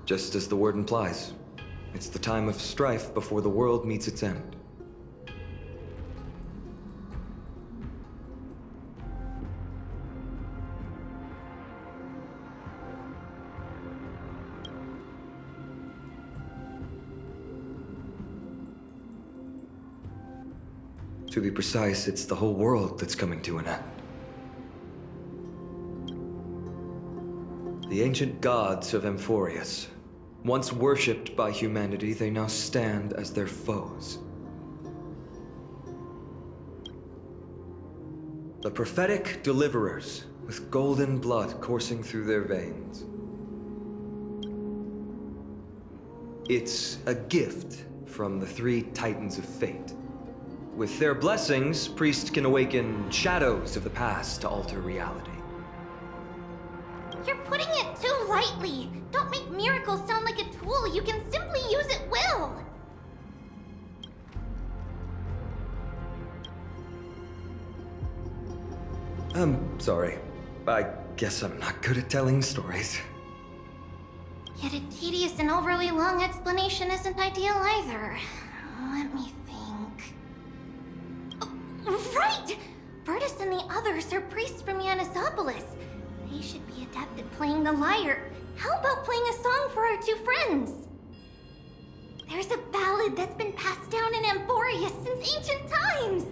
Just as the word implies. It's the time of strife before the world meets its end. To be precise, it's the whole world that's coming to an end. The ancient gods of Amphorius. Once worshipped by humanity, they now stand as their foes. The prophetic deliverers, with golden blood coursing through their veins. It's a gift from the three titans of fate. With their blessings, priests can awaken shadows of the past to alter reality. You're putting it too lightly. Don't make miracles sound like a tool you can simply use at will. I'm sorry. I guess I'm not good at telling stories. Yet a tedious and overly long explanation isn't ideal either. Let me think. Oh, right! Virtus and the others are priests from Yanisopolis. They should be adept at playing the lyre. How about playing a song for our two friends? There's a ballad that's been passed down in Amphorius since ancient times.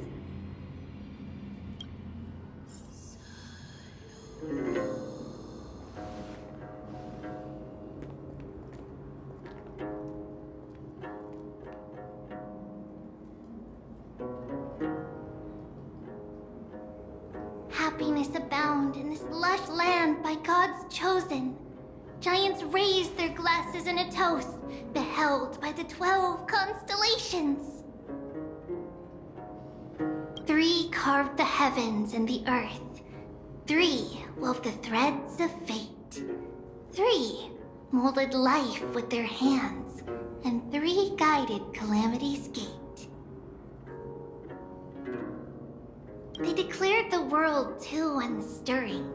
Happiness abound in this lush land by God's chosen. Giants raise their glasses in a toast, beheld by the 12 constellations. 3 carved the heavens and the earth. 3 wove the threads of fate. 3 molded life with their hands, and 3 guided Calamity's gate. They declared the world too unstirring,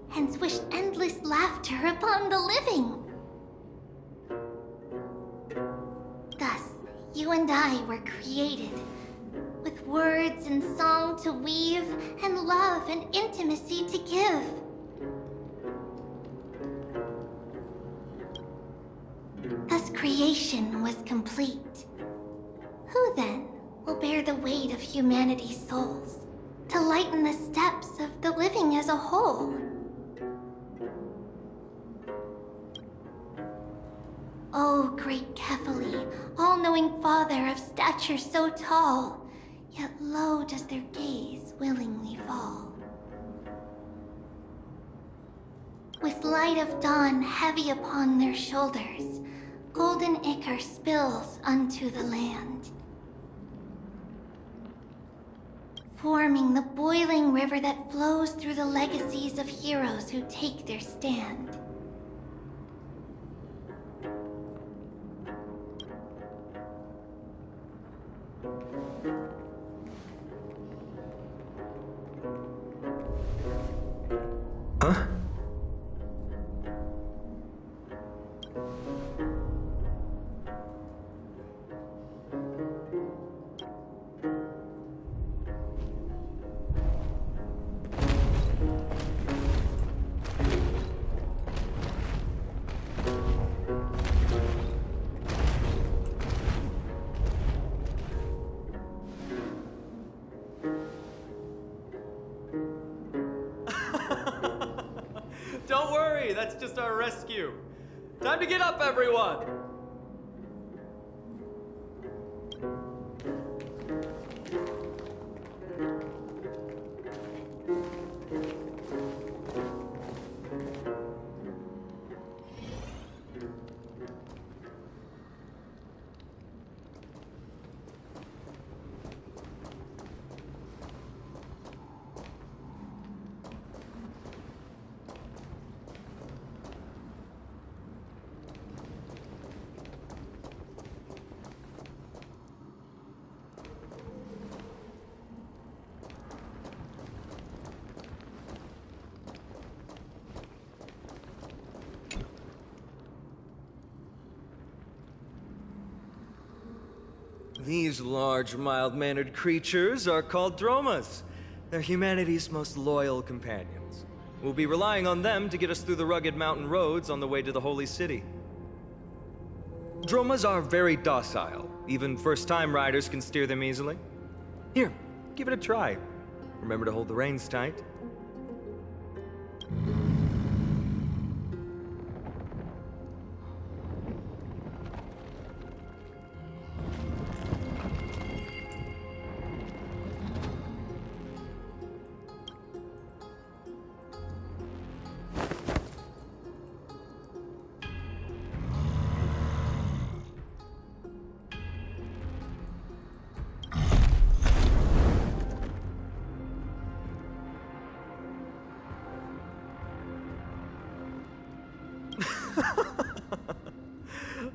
hence wished endless laughter upon the living. Thus, you and I were created, with words and song to weave, and love and intimacy to give. Thus creation was complete. Who then will bear the weight of humanity's souls, to lighten the steps of the living as a whole? O great Kephali, all-knowing Father of stature so tall, yet low does their gaze willingly fall. With light of dawn heavy upon their shoulders, golden ichor spills unto the land, forming the boiling river that flows through the legacies of heroes who take their stand. Huh? Don't worry, that's just our rescue. Time to get up, everyone! These large, mild-mannered creatures are called Dromas. They're humanity's most loyal companions. We'll be relying on them to get us through the rugged mountain roads on the way to the Holy City. Dromas are very docile. Even first-time riders can steer them easily. Here, give it a try. Remember to hold the reins tight.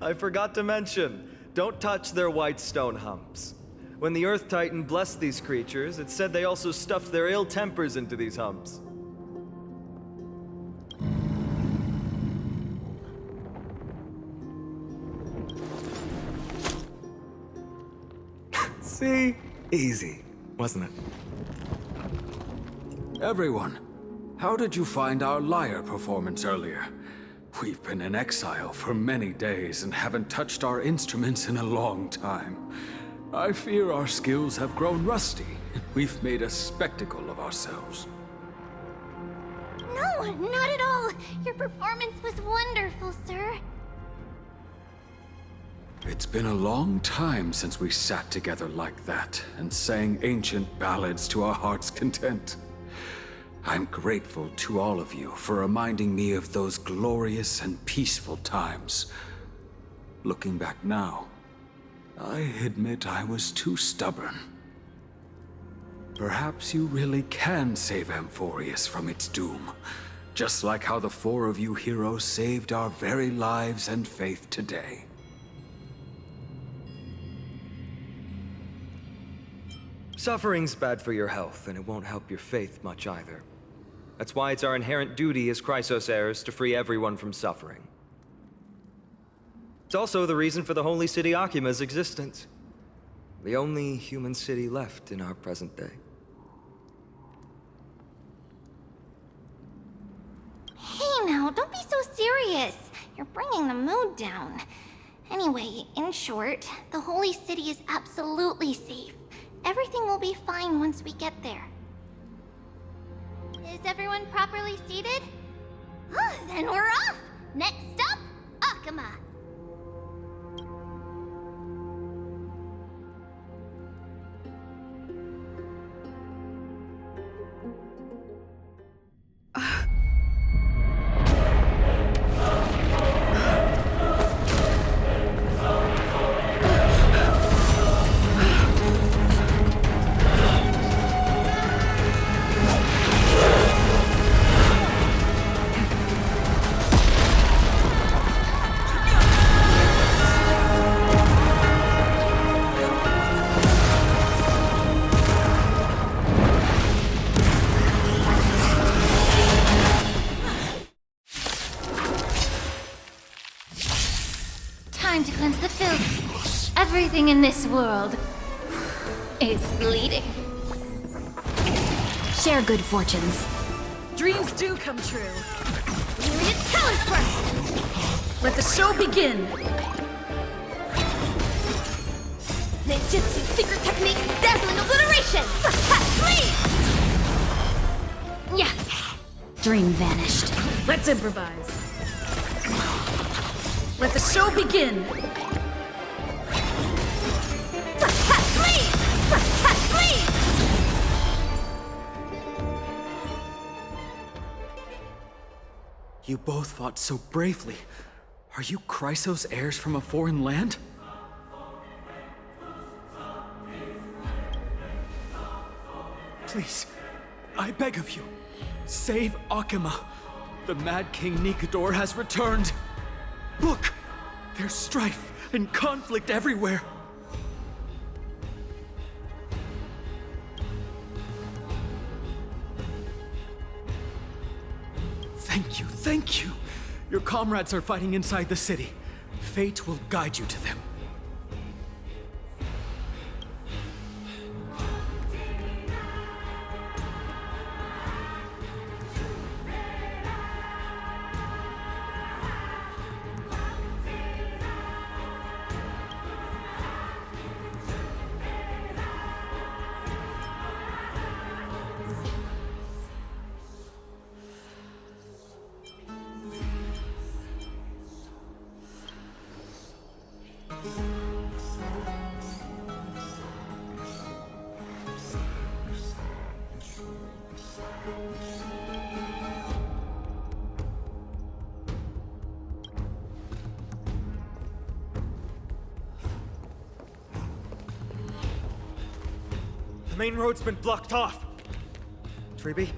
I forgot to mention, don't touch their white stone humps. When the Earth Titan blessed these creatures, it said they also stuffed their ill tempers into these humps. See? Easy, wasn't it? Everyone, how did you find our lyre performance earlier? We've been in exile for many days and haven't touched our instruments in a long time. I fear our skills have grown rusty. We've made a spectacle of ourselves. No, not at all. Your performance was wonderful, sir. It's been a long time since we sat together like that and sang ancient ballads to our heart's content. I'm grateful to all of you for reminding me of those glorious and peaceful times. Looking back now, I admit I was too stubborn. Perhaps you really can save Amphorius from its doom, just like how the four of you heroes saved our very lives and faith today. Suffering's bad for your health, and it won't help your faith much either. That's why it's our inherent duty as Chrysos heirs to free everyone from suffering. It's also the reason for the Holy City Akima's existence. The only human city left in our present day. Hey now, don't be so serious. You're bringing the mood down. Anyway, in short, the Holy City is absolutely safe. Everything will be fine once we get there. Is everyone properly seated? Then we're off! Next stop, Akima! Time to cleanse the filth. Everything in this world is bleeding. Share good fortunes. Dreams do come true. You need to tell us first! Let the show begin. Ninjutsu secret technique, dazzling obliteration! Please! Yeah. Dream vanished. Let's improvise. Let the show begin. Please! Please! You both fought so bravely. Are you Chrysos heirs from a foreign land? Please, I beg of you, save Akima. The Mad King Nikador has returned. Look, there's strife and conflict everywhere. Thank you. Your comrades are fighting inside the city. Fate will guide you to them. The main road's been blocked off. Treeby?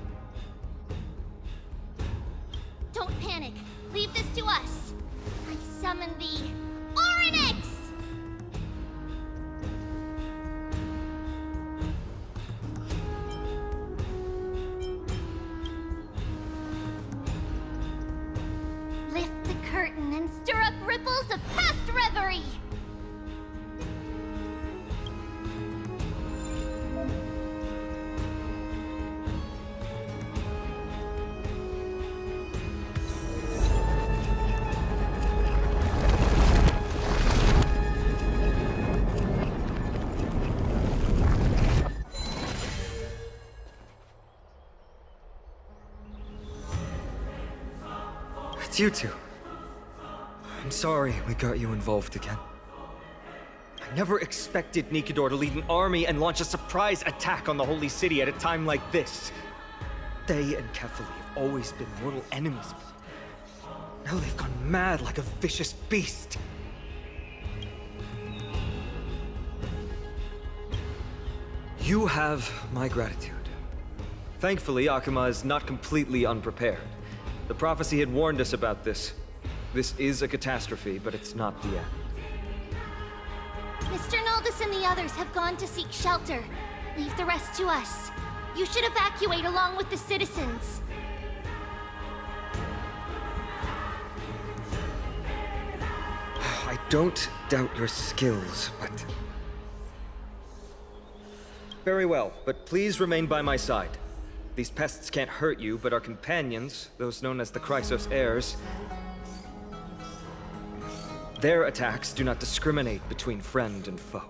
Don't panic. Leave this to us. I summon the Oryx! Lift the curtain and stir up ripples of past reverie! It's you two. I'm sorry we got you involved again. I never expected Nikador to lead an army and launch a surprise attack on the Holy City at a time like this. They and Kefali have always been mortal enemies. Now they've gone mad like a vicious beast. You have my gratitude. Thankfully, Akuma is not completely unprepared. The prophecy had warned us about this. This is a catastrophe, but it's not the end. Mr. Naldis and the others have gone to seek shelter. Leave the rest to us. You should evacuate along with the citizens. I don't doubt your skills, but... Very well, but please remain by my side. These pests can't hurt you, but our companions, those known as the Chrysos heirs, their attacks do not discriminate between friend and foe.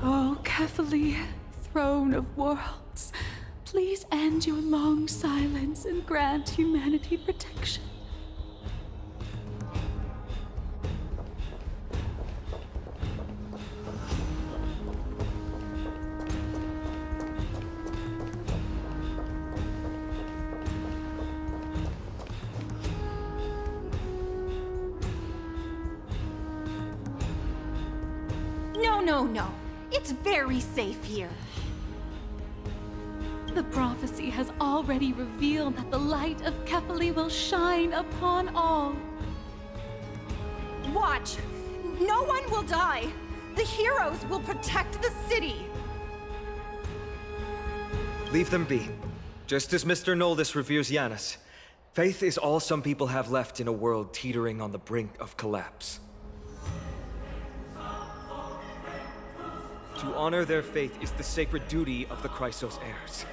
Oh, Kefali, throne of worlds, please end your long silence and grant humanity protection. No. It's very safe here. The prophecy has already revealed that the light of Kefali will shine upon all. Watch! No one will die! The heroes will protect the city! Leave them be. Just as Mr. Noldis reveres Yanis, faith is all some people have left in a world teetering on the brink of collapse. To honor their faith is the sacred duty of the Chrysos heirs.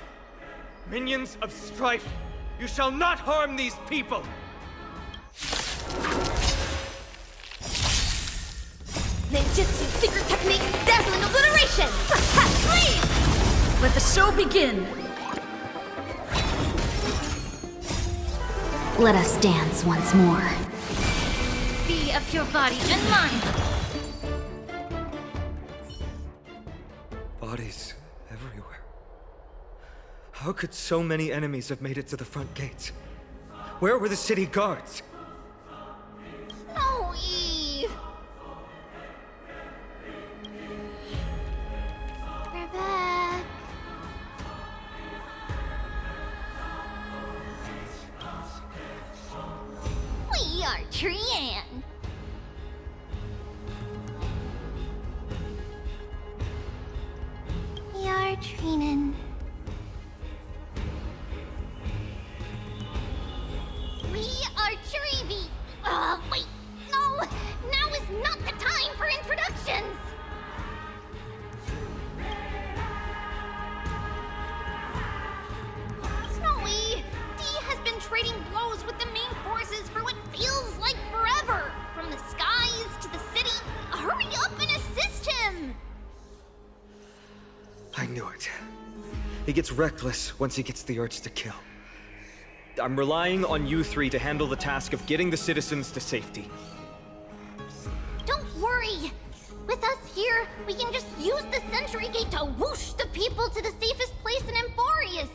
Minions of strife, you shall not harm these people! Ninjutsu secret technique, dazzling obliteration! Please! Let the show begin! Let us dance once more. Be of your body and mind! Bodies everywhere. How could so many enemies have made it to the front gates? Where were the city guards? Snowy! We're back. We are Trian. We are Trinan. We are Treeby. Wait, no! Now is not the time for introductions! Snowy, D has been trading blows with the main forces for what feels like forever. From the skies to the city. Hurry up and assist him! I knew it. He gets reckless once he gets the urge to kill. I'm relying on you three to handle the task of getting the citizens to safety. Don't worry! With us here, we can just use the Century Gate to whoosh the people to the safest place in Emporius!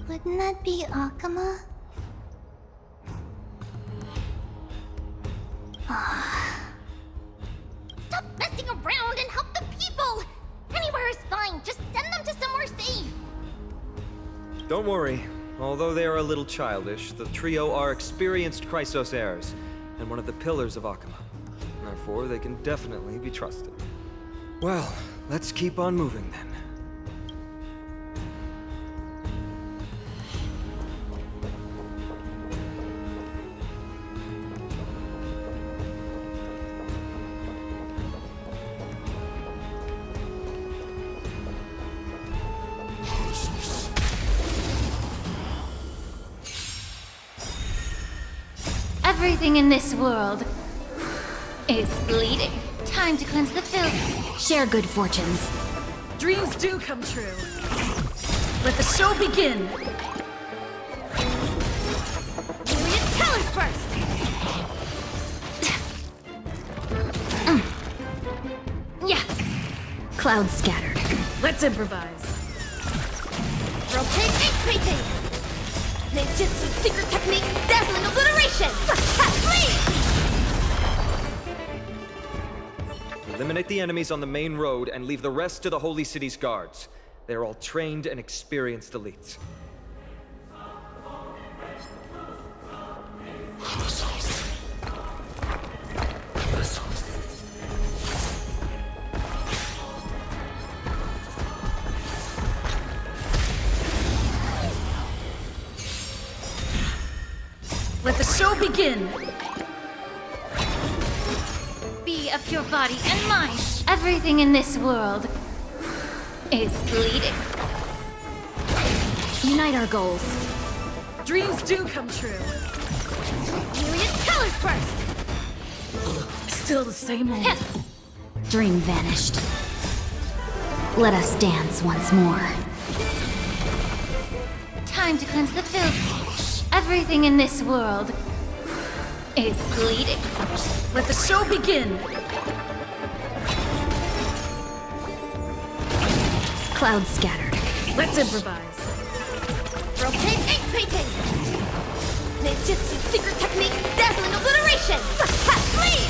Wouldn't that be Akuma? Don't worry. Although they are a little childish, the trio are experienced Chrysos heirs, and one of the pillars of Akama. Therefore, they can definitely be trusted. Well, let's keep on moving then. Everything in this world is bleeding. Time to cleanse the filth. Share good fortunes. Dreams do come true. Let the show begin. Juliet, tell us first! Yeah. Clouds scattered. Let's improvise. Rotate ink painting! Ninjutsu secret technique, dazzling obliteration! Flee! Eliminate the enemies on the main road and leave the rest to the Holy City's guards. They are all trained and experienced elites. Let the show begin. Be of pure body and mind. Everything in this world is bleeding. Unite our goals. Dreams do come true. Juliet, tell us first! Still the same old. Dream vanished. Let us dance once more. Time to cleanse the filth. Everything in this world is bleeding. Let the show begin. Clouds scattered. Let's improvise. Rotate ink painting! Ninjutsu secret technique, dazzling obliteration! Flee!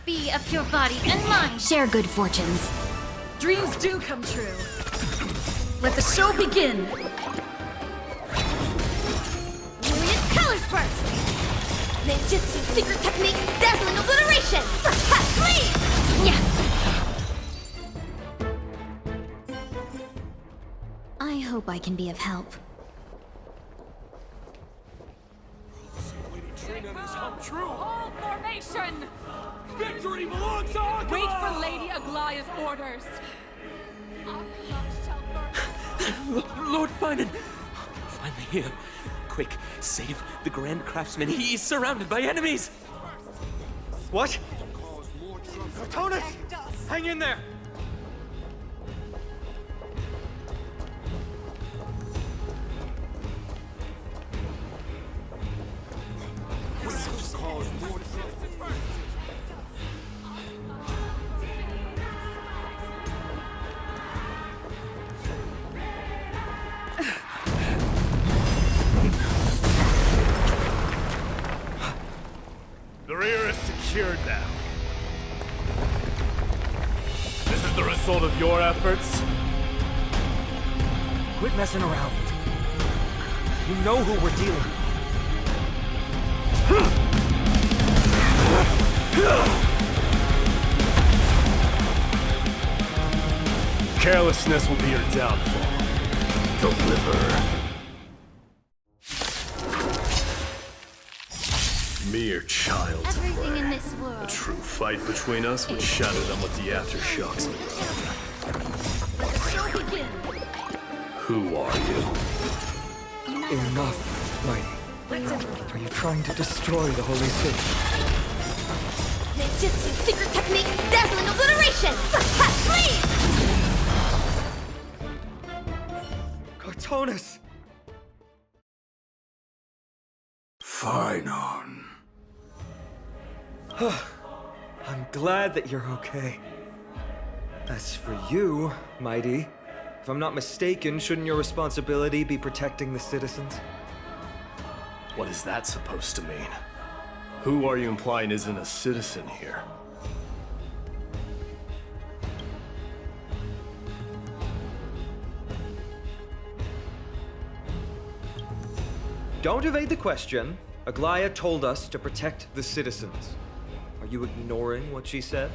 Be of pure body and mind. Share good fortunes. Dreams do come true. Let the show begin. Juliet, tell us first! Ninjutsu secret technique, dazzling obliteration! Flee! Yeah. I hope I can be of help. All formation! Victory belongs to Honkai! Wait for Lady Aglaya's orders. Lord Finan! Finally here. Quick, save the Grand Craftsman. He is surrounded by enemies! What? Protonus! Hang in there! The rear is secured now. This is the result of your efforts? Quit messing around. You know who we're dealing with. Carelessness will be your downfall. Deliver. Mere child's Everything play. in this A world. true fight between us would shatter them with the aftershocks of Let the show begin. Who are you? Enough, Mighty. Let's improvise. Are you trying to destroy the Holy City? Ninjutsu secret technique, dazzling obliteration! Flee! Protonus! Finon. I'm glad that you're okay. As for you, Mighty, If I'm not mistaken, shouldn't your responsibility be protecting the citizens? What is that supposed to mean? Who are you implying isn't a citizen here? Don't evade the question. Aglaya told us to protect the citizens. Are you ignoring what she said?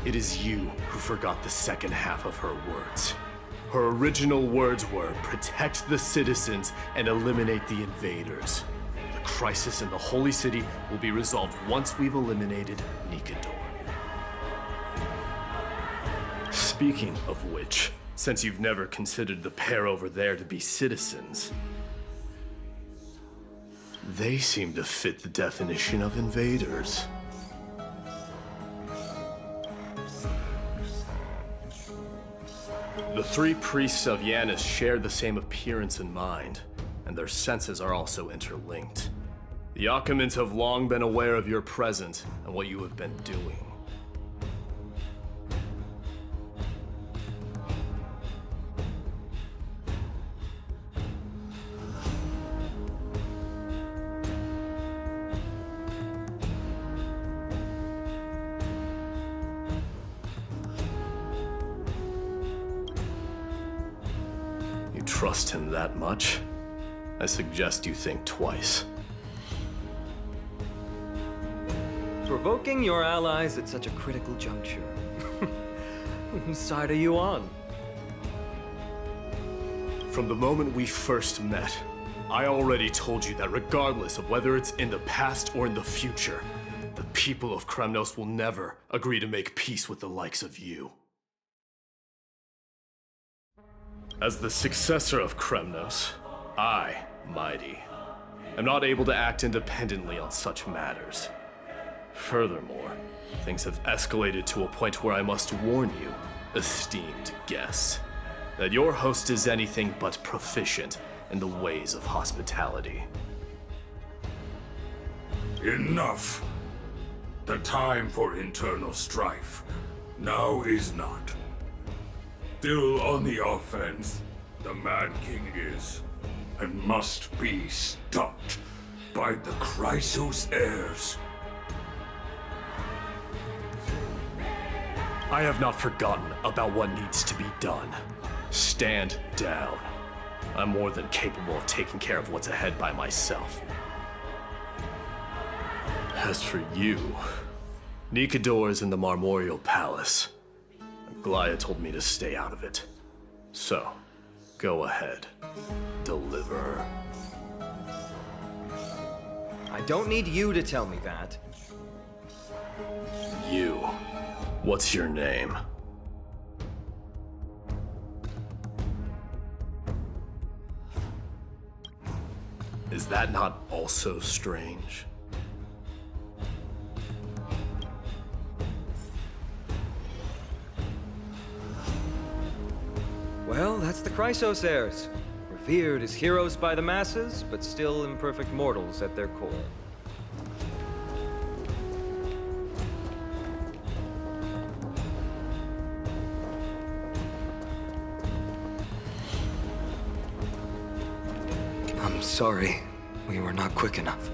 It is you who forgot the second half of her words. Her original words were, protect the citizens and eliminate the invaders. The crisis in the Holy City will be resolved once we've eliminated Nikador. Speaking of which, since you've never considered the pair over there to be citizens, they seem to fit the definition of invaders. The three priests of Yanis share the same appearance and mind, and their senses are also interlinked. The Akamans have long been aware of your presence and what you have been doing. Trust him that much? I suggest you think twice. Provoking your allies at such a critical juncture. Whose side are you on? From the moment we first met, I already told you that regardless of whether it's in the past or in the future, the people of Kremnos will never agree to make peace with the likes of you. As the successor of Kremnos, I, Mighty, am not able to act independently on such matters. Furthermore, things have escalated to a point where I must warn you, esteemed guests, that your host is anything but proficient in the ways of hospitality. Enough! The time for internal strife now is not. Still on the offense, the Mad King is, and must be stopped by the Chrysos heirs. I have not forgotten about what needs to be done. Stand down. I'm more than capable of taking care of what's ahead by myself. As for you, Nikador is in the Marmorial Palace. Aglaya told me to stay out of it. So, go ahead. Deliver. I don't need you to tell me that. You. What's your name? Is that not also strange? Well, that's the Chrysos heirs. Revered as heroes by the masses, but still imperfect mortals at their core. I'm sorry. We were not quick enough.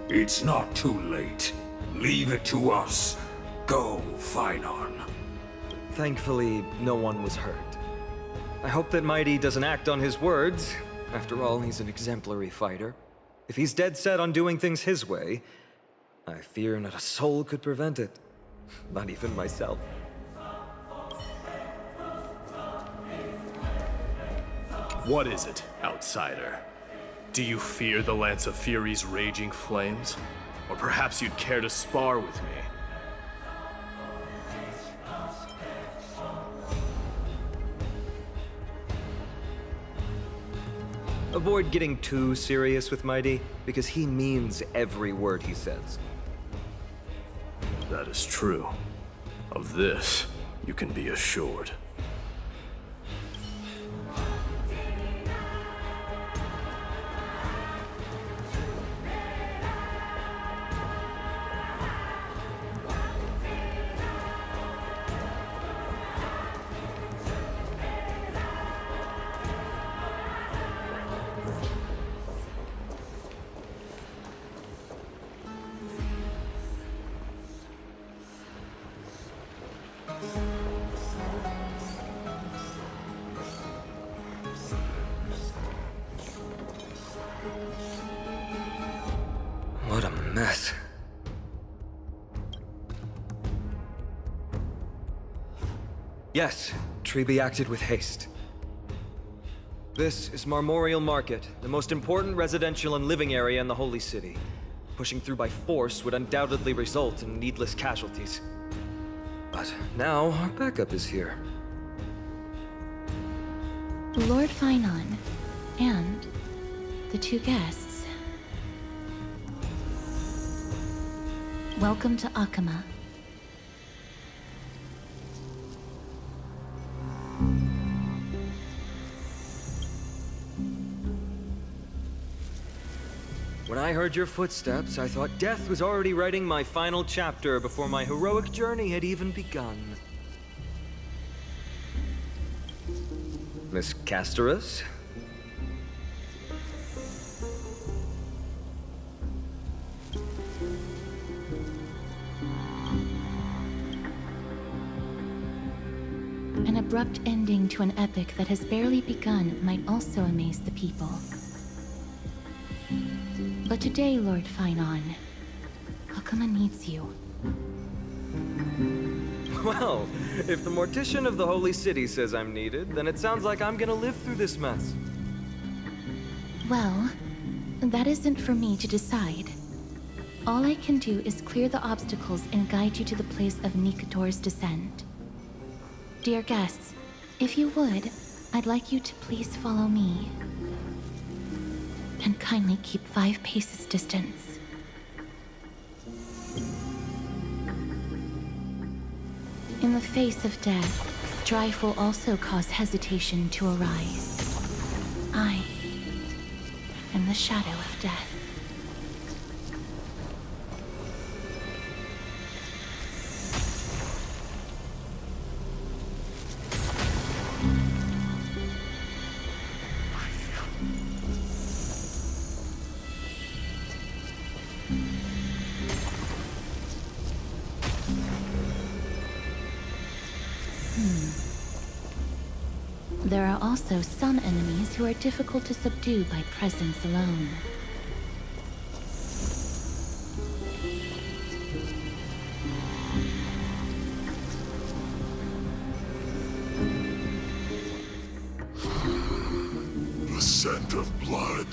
It's not too late. Leave it to us. Go, Finon. Thankfully, no one was hurt. I hope that Mighty doesn't act on his words. After all, he's an exemplary fighter. If he's dead set on doing things his way, I fear not a soul could prevent it. Not even myself. What is it, outsider? Do you fear the Lance of Fury's raging flames? Or perhaps you'd care to spar with me? Avoid getting too serious with Mighty, because he means every word he says. That is true. Of this, you can be assured. mess. Yes, Treby acted with haste. This is Marmorial Market, the most important residential and living area in the Holy City. Pushing through by force would undoubtedly result in needless casualties. But now our backup is here. Lord Finon and the two guests. Welcome to Akama. When I heard your footsteps, I thought death was already writing my final chapter before my heroic journey had even begun. Miss Casterus? An abrupt ending to an epic that has barely begun might also amaze the people. But today, Lord Finon, Akama needs you. Well, if the Mortician of the Holy City says I'm needed, then it sounds like I'm gonna live through this mess. Well, that isn't for me to decide. All I can do is clear the obstacles and guide you to the place of Nikador's descent. Dear guests, if you would, I'd like you to please follow me. And kindly keep 5 paces distance. In the face of death, strife will also cause hesitation to arise. I am the shadow of death. There are also some enemies who are difficult to subdue by presence alone. The scent of blood.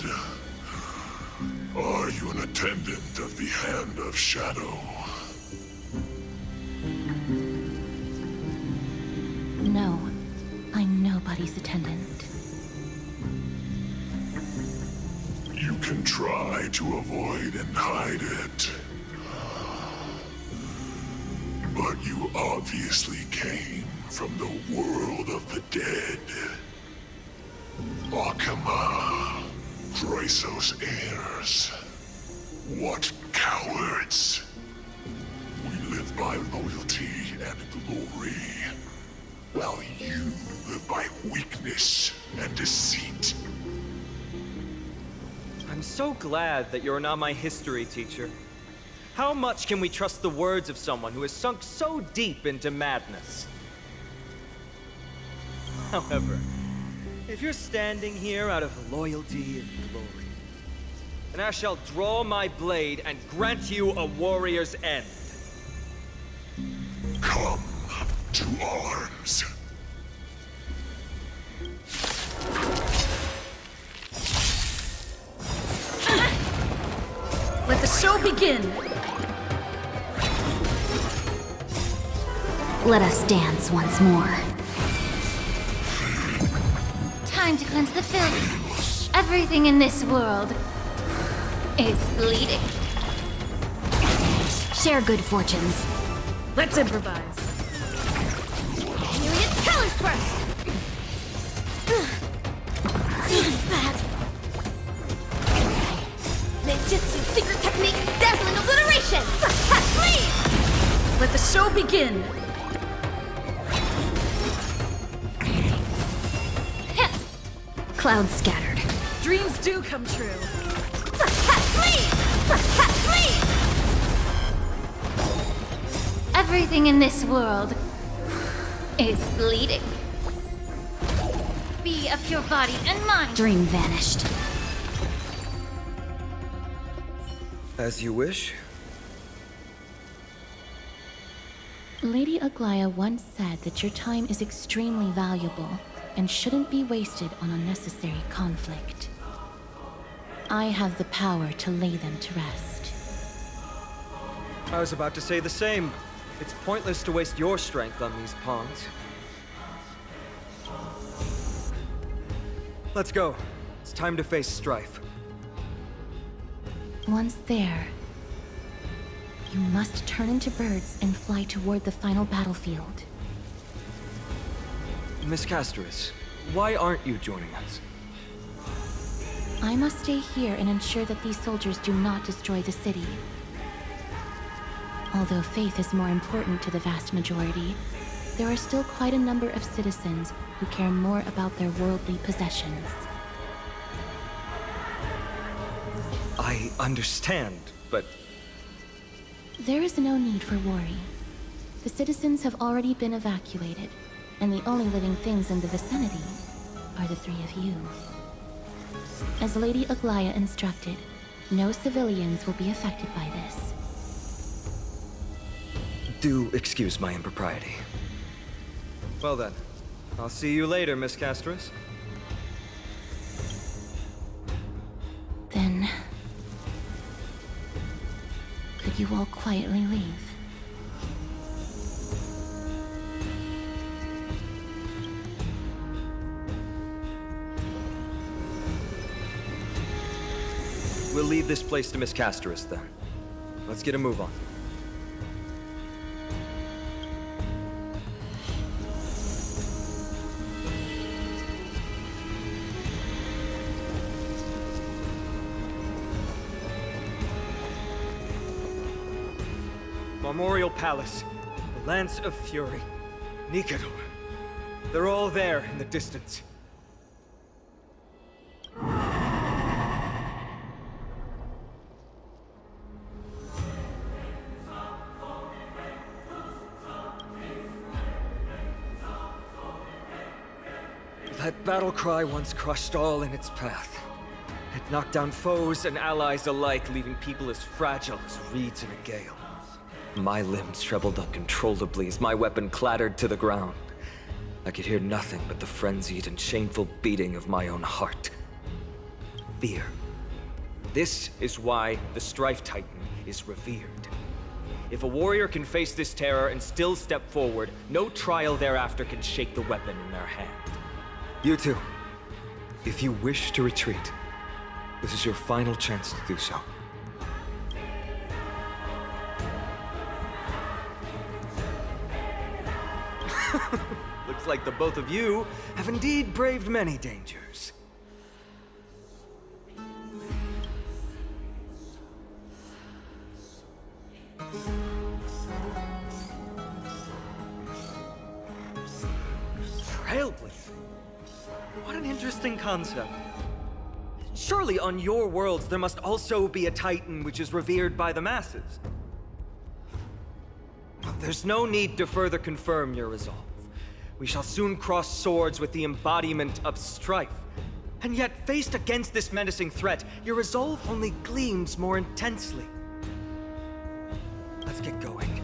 Are you an attendant of the Hand of Shadow? No, I'm nobody's attendant. You can try to avoid and hide it. But you obviously came from the world of the dead. Akama, Dreisos heirs. What cowards! We live by loyalty and glory, while you live by weakness and deceit. I'm so glad that you're not my history teacher. How much can we trust the words of someone who has sunk so deep into madness? However, if you're standing here out of loyalty and glory, then I shall draw my blade and grant you a warrior's end. Come to arms. Let the show begin! Let us dance once more. Time to cleanse the filth. Everything in this world is bleeding. Share good fortunes. Let's improvise. Myriad colors first! That. Ninjutsu secret technique, dazzling obliteration! Please! Let the show begin! Clouds scattered. Dreams do come true. Please! Please! Everything in this world is bleeding. Be of pure body and mind. Dream vanished. As you wish. Lady Aglaya once said that your time is extremely valuable and shouldn't be wasted on unnecessary conflict. I have the power to lay them to rest. I was about to say the same. It's pointless to waste your strength on these pawns. Let's go. It's time to face strife. Once there, you must turn into birds and fly toward the final battlefield. Miss Casterus, why aren't you joining us? I must stay here and ensure that these soldiers do not destroy the city. Although faith is more important to the vast majority, there are still quite a number of citizens who care more about their worldly possessions. I understand, but... There is no need for worry. The citizens have already been evacuated, and the only living things in the vicinity are the three of you. As Lady Aglaya instructed, no civilians will be affected by this. Do excuse my impropriety. Well then, I'll see you later, Miss Casterus. Then... could you all quietly leave? We'll leave this place to Miss Casterus then. Let's get a move on. Memorial Palace, the Lance of Fury, Nikador. They're all there in the distance. That battle cry once crushed all in its path. It knocked down foes and allies alike, leaving people as fragile as reeds in a gale. My limbs trembled uncontrollably as my weapon clattered to the ground. I could hear nothing but the frenzied and shameful beating of my own heart. Fear. This is why the Strife Titan is revered. If a warrior can face this terror and still step forward, no trial thereafter can shake the weapon in their hand. You two, if you wish to retreat, this is your final chance to do so. Looks like the both of you have indeed braved many dangers. Trailblazer. What an interesting concept. Surely on your worlds there must also be a Titan which is revered by the masses. There's no need to further confirm your resolve. We shall soon cross swords with the embodiment of strife. And yet, faced against this menacing threat, your resolve only gleams more intensely. Let's get going.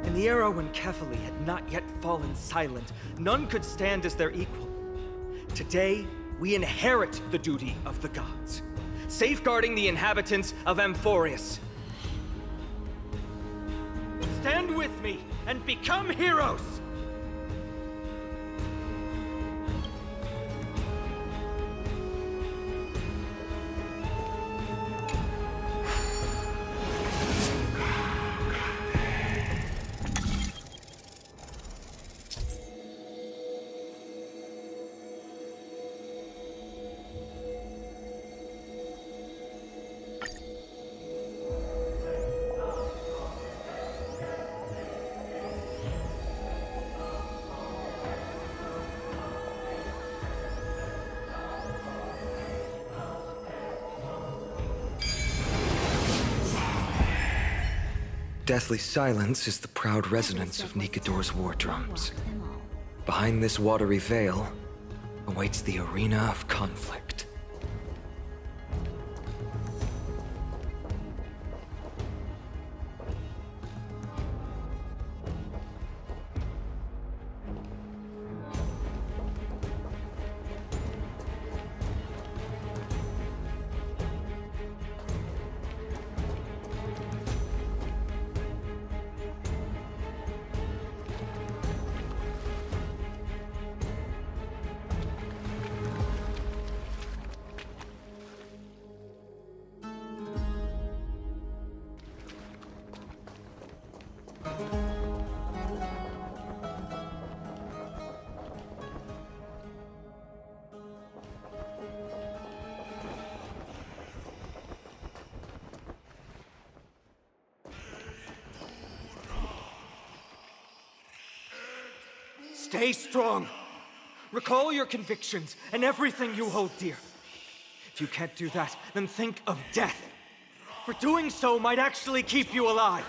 In the era when Kefali had not yet fallen silent, none could stand as their equal. Today, we inherit the duty of the gods, safeguarding the inhabitants of Amphorius. Stand with me and become heroes! Deathly silence is the proud resonance of Nikador's war drums. Behind this watery veil awaits the arena of conflict. Stay strong. Recall your convictions and everything you hold dear. If you can't do that, then think of death. For doing so might actually keep you alive.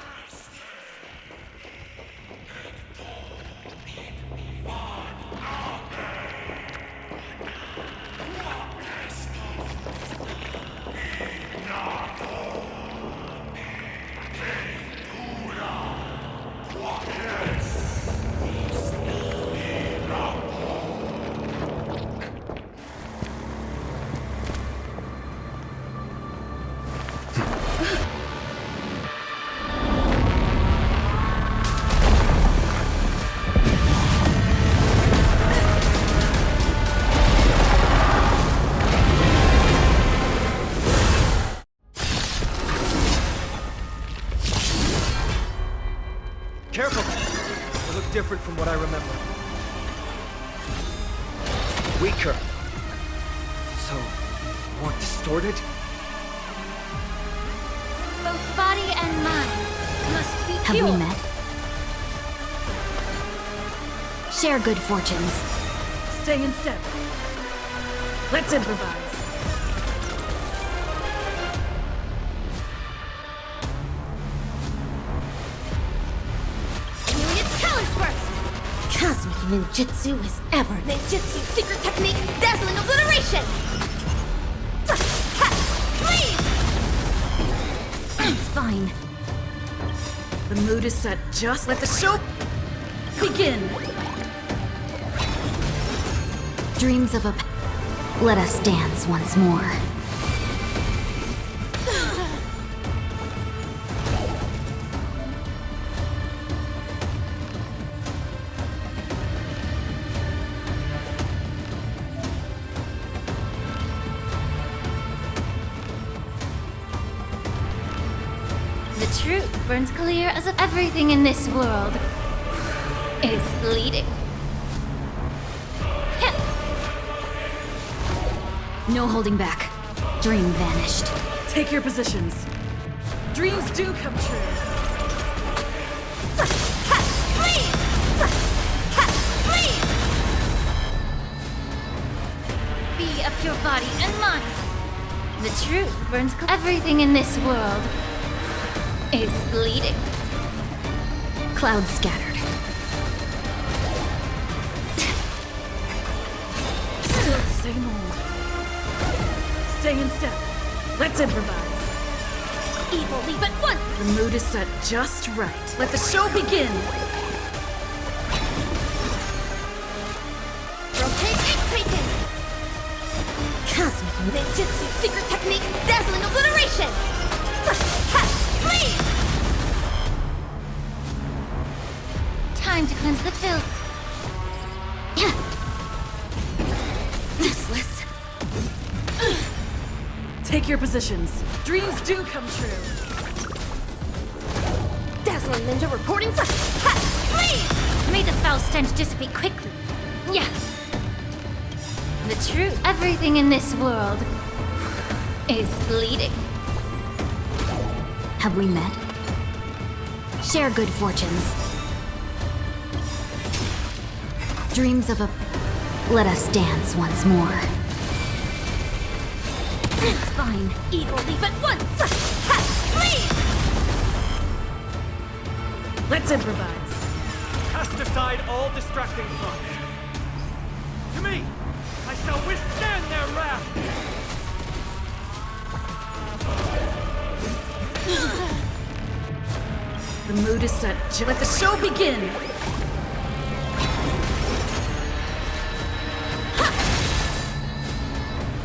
Careful! They look different from what I remember. Weaker. So, more distorted? Both body and mind must be Have pure. we met? Share good fortunes. Stay in step. Let's improvise. Unit talent burst! Cosmic ninjutsu is ever. Ninjutsu secret technique, dazzling obliteration! Please! It's fine. The mood is set. Just let the show begin. Dreams of a... Let us dance once more. The truth burns clear as if everything in this world is bleeding. No holding back. Dream vanished. Take your positions. Dreams do come true. Please! Please! Be a pure body and mind. The truth burns. Everything in this world is bleeding. Clouds scattered. Still the same old. Stay in step. Let's improvise. Evil leave at once! The mood is set just right. Let the show begin. Rotate and quicken! Cosmic ninjutsu secret technique, dazzling obliteration! Please! Time to cleanse the filth. Useless. Take your positions. Dreams do come true. Dazzling ninja reporting for... Please! May the foul stench dissipate quickly. Yeah. The truth. Everything in this world is bleeding. Have we met? Share good fortunes. Dreams of a... Let us dance once more. It's fine. Evil leave at once! Please! Let's improvise. Cast aside all distracting thoughts. To me, I shall withstand their wrath! The mood is set. Let the show begin.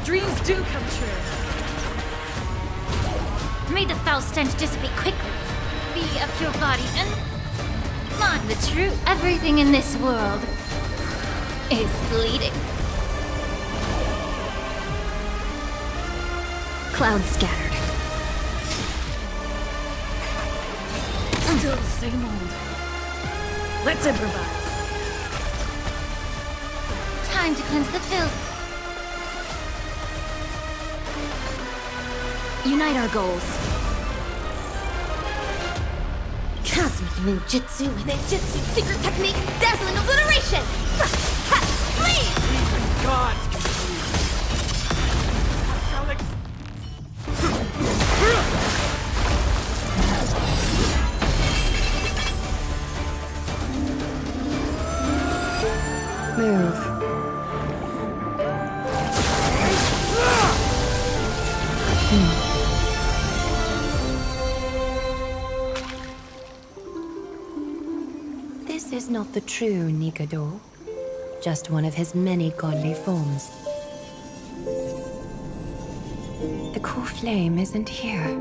Dreams do come true. May the foul stench dissipate quickly. Be a pure body and mind. The truth. Everything in this world is bleeding. Clouds scattered. Still the same old. Let's improvise. Time to cleanse the filth. Unite our goals. Cosmic ninjutsu with a jutsu secret technique, dazzling obliteration! Please! Even God can Move. This is not the true Nikador, just one of his many godly forms. The core flame isn't here.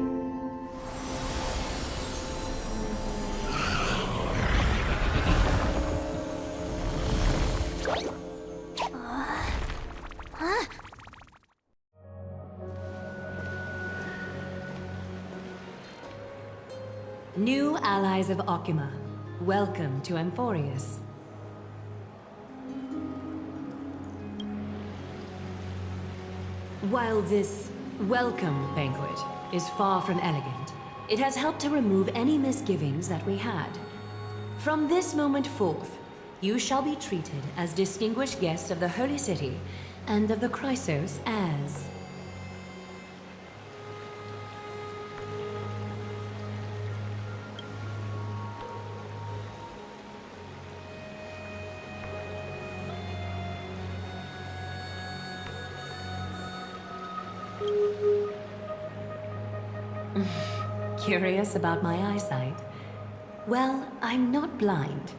New allies of Okima, welcome to Amphorius. While this welcome banquet is far from elegant, it has helped to remove any misgivings that we had. From this moment forth, you shall be treated as distinguished guests of the Holy City and of the Chrysos as... Curious about my eyesight? Well, I'm not blind.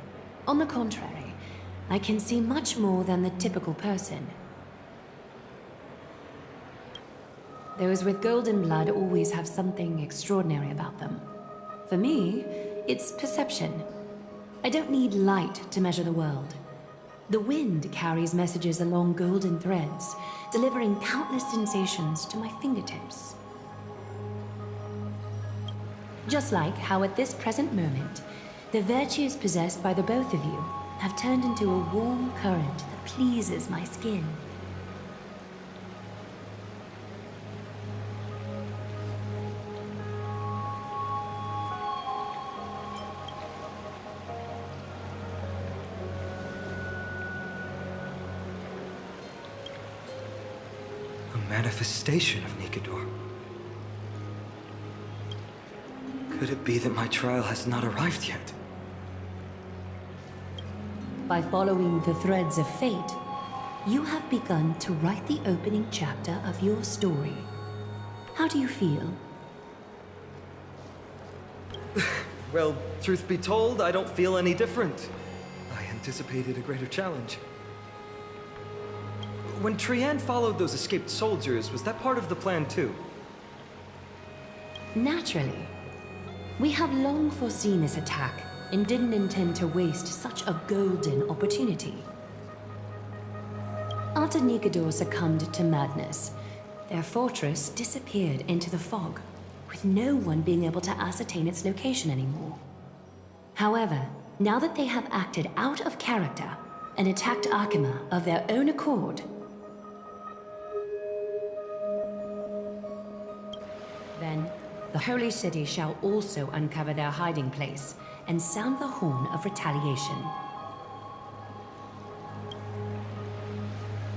On the contrary, I can see much more than the typical person. Those with golden blood always have something extraordinary about them. For me, it's perception. I don't need light to measure the world. The wind carries messages along golden threads, delivering countless sensations to my fingertips. Just like how at this present moment, the virtues possessed by the both of you have turned into a warm current that pleases my skin. A manifestation of Nikador. Could it be that my trial has not arrived yet? By following the threads of fate, you have begun to write the opening chapter of your story. How do you feel? Well, truth be told, I don't feel any different. I anticipated a greater challenge. When Trian followed those escaped soldiers, was that part of the plan too? Naturally. We have long foreseen this attack and didn't intend to waste such a golden opportunity. After Nikador succumbed to madness, their fortress disappeared into the fog, with no one being able to ascertain its location anymore. However, now that they have acted out of character and attacked Akima of their own accord, then the Holy City shall also uncover their hiding place and sound the horn of retaliation.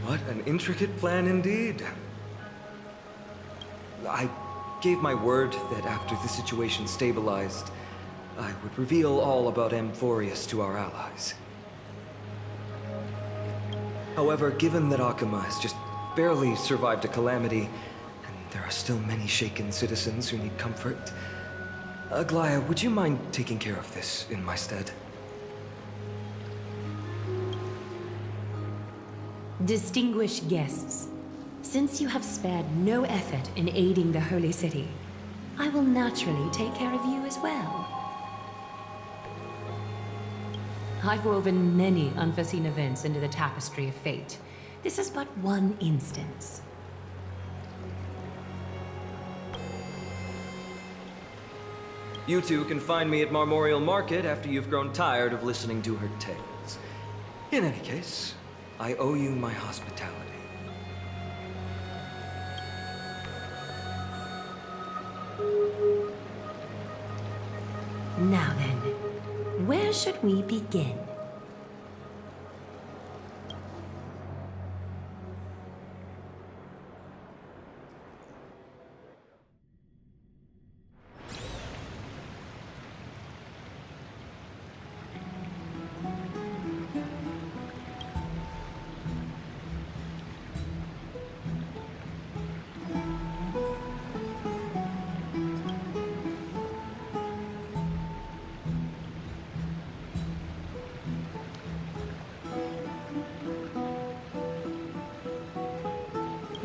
What an intricate plan indeed. I gave my word that after the situation stabilized, I would reveal all about Amphorius to our allies. However, given that Akima has just barely survived a calamity, there are still many shaken citizens who need comfort. Aglaya, would you mind taking care of this in my stead? Distinguished guests, since you have spared no effort in aiding the Holy City, I will naturally take care of you as well. I've woven many unforeseen events into the tapestry of fate. This is but one instance. You two can find me at Marmorial Market after you've grown tired of listening to her tales. In any case, I owe you my hospitality. Now then, where should we begin?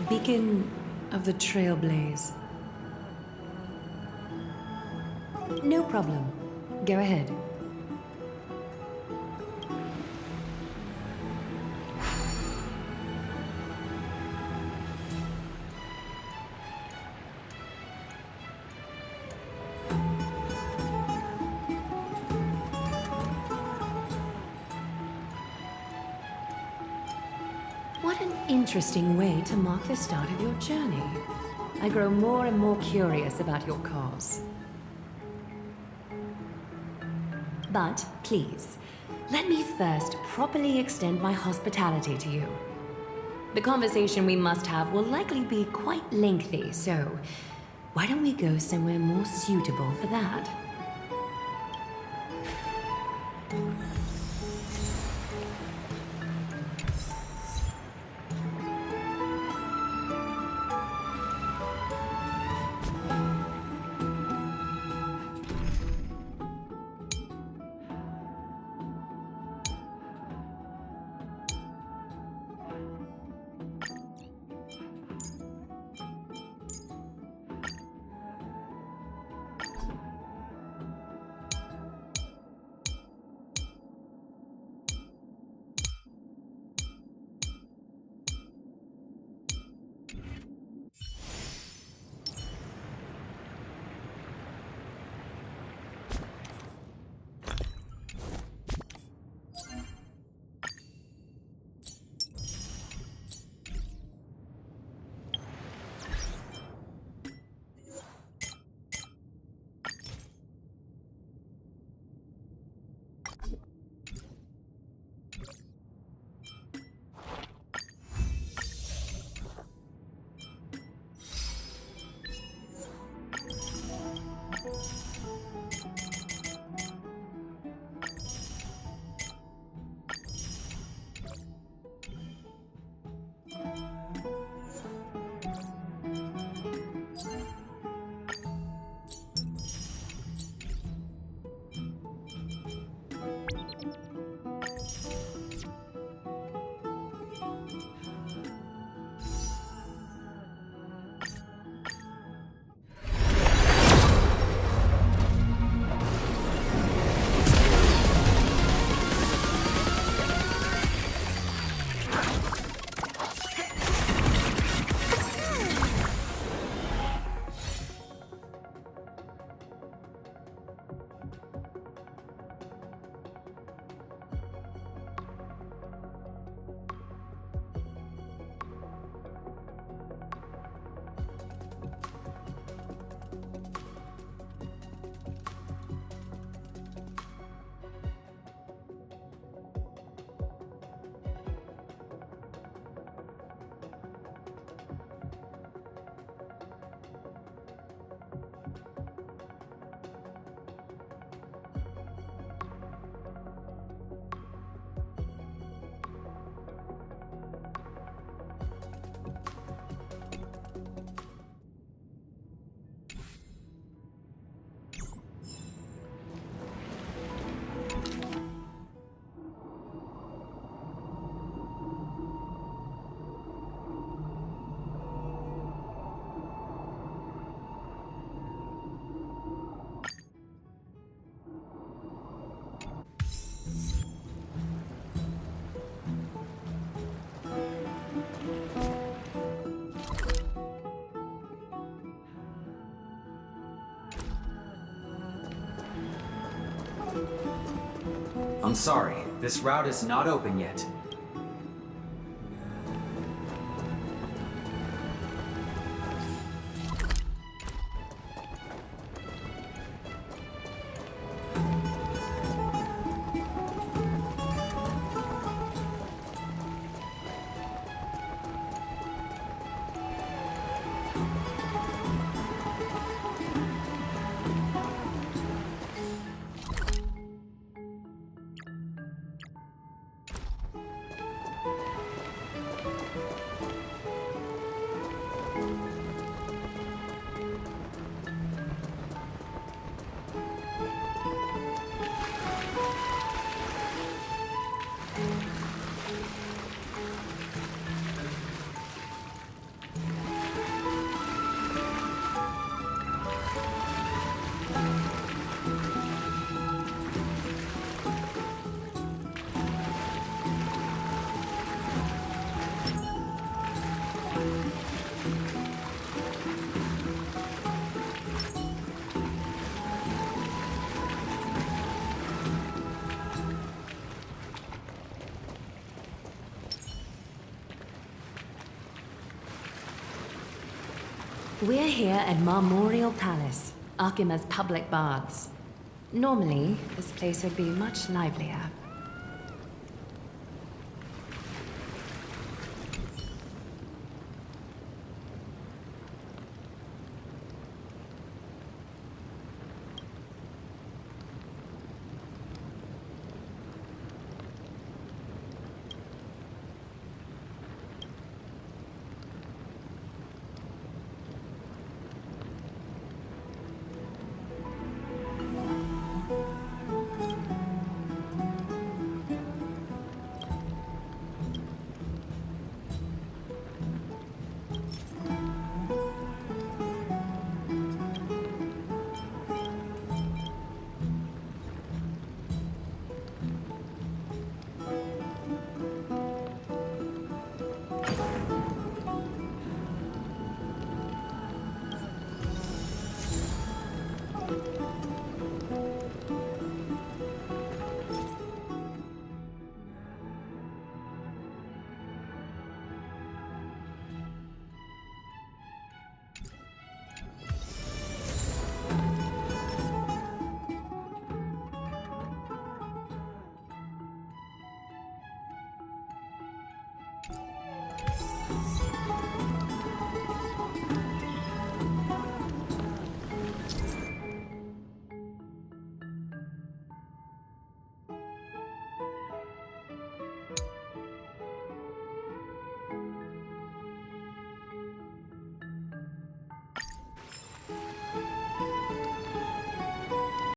Beacon of the Trailblaze. No problem. Go ahead. What an interesting way to mark the start of your journey. I grow more and more curious about your cause. But, please, let me first properly extend my hospitality to you. The conversation we must have will likely be quite lengthy, so why don't we go somewhere more suitable for that? I'm sorry, this route is not open yet. We're here at Marmorial Palace, Arkima's public baths. Normally, this place would be much livelier.